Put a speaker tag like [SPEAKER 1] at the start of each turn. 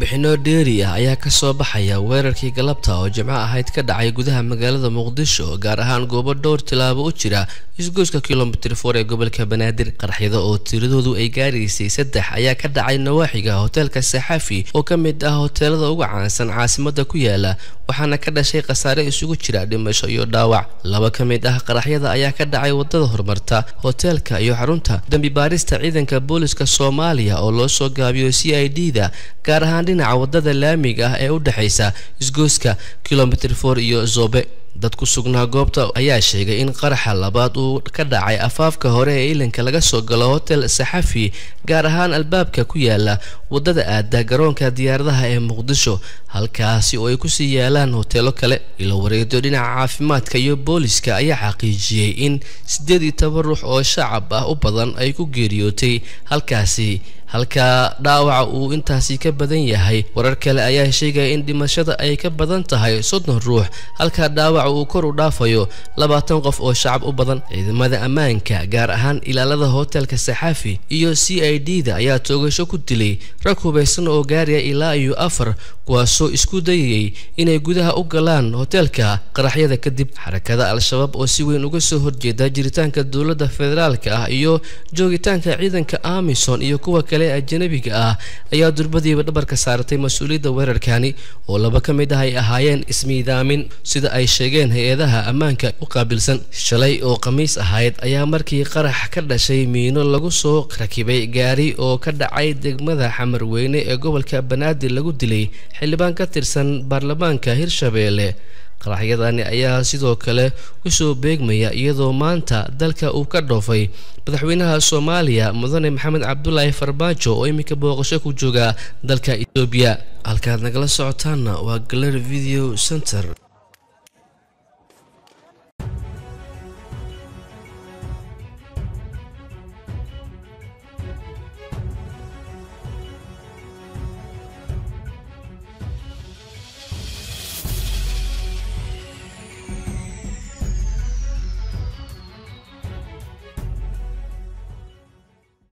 [SPEAKER 1] bixino dheeri ah ayaa ka soo baxaya weerarkii galabta oo Jimco ahayd ka dhacay gudaha magaalada Muqdisho gaar ahaan goobo dhowr tilaabo u jira isgoyska kiiloomitir 4 ee gobolka Banaadir qaraxyada oo tiradoodu ay gaaraysay 3 ayaa ka dhacay nawaaxiga hotelka Saxafi oo ka mid ah hoteelada ugu caansan caasimadda ku yaala waxaana ka dhashay khasaare isugu jira dhimasho iyo dhaawac laba ka mid ah qaraxyada ayaa ka dhacay wadada horumarta hotelka iyo xarunta dambi baarista ciidanka booliska Soomaaliya oo loo soo gaabiyo CID-da gaar ahaan dhinaca wadada laamiga ah ee u dhaxaysa isgoyska kiiloomitir 4 iyo Zobe dad ku sugnaa goobta ayaa sheegay in qaraxa labaad uu ka dhacay afaafka hore ee ilanka laga soo galo hotel Saxafi gaar ahaan albaabka ku yaala wadada aada garoonka diyaaradaha ee Muqdisho halkaasi oo ay ku sii yaalaan hoteelo kale ilo wareegto dhinaca caafimaadka iyo booliska ayaa xaqiijiyay in 18 ruux oo shacab ah u badan ay ku geeriyootay halkaasi halka dhaawaca uu intaasi ka badan yahay warar kale ayaa sheegay in dhimashada ay ka badan tahay 30 ruux halka dhaawaca uu kor u dhaafayo 20 qof oo shacab u badan ciidamada ammaanka gaar ahaan ilaalada hotelka Saxafi iyo CID-da ayaa toogasho ku dilay rag hubeysan oo gaaraya ilaa iyo 4 kuwaasoo isku dayay inay gudaha u galaan hotelka qaraxyada kadib xarakada al-shabaab oo si weyn uga soo horjeeda jiritaanka dawladda federaalka ah iyo joogitaanka ciidanka AMISOM iyo kuwa kale ajnabiga ah ayaa durbadiiba dhabarka saartay mas'uuliyadda weerarkani oo laba ka mid ah ay ahaayeen ismiidaamin sida ay sheegeen hay'adaha ammaanka u qaabilsan shalay oo khamiis ahayd ayaa markii qarax ka dhashay miino lagu soo rakibay gaari oo ka dhacay degmada Xamarweyne ee gobolka Banaadir lagu dilay xildhibaan ka tirsan baarlamaanka Hirshabeelle qaraxyadani ayaa sidoo kale u soo beegmaya iyadoo maanta dalka uu ka dhoofay madaxweynaha Soomaaliya mudane Maxamed Cabdullaahi Farmaajo oo imika booqasho ku jooga dalka Itoobiya halkaad nagala socotaana waa Gallery Video Center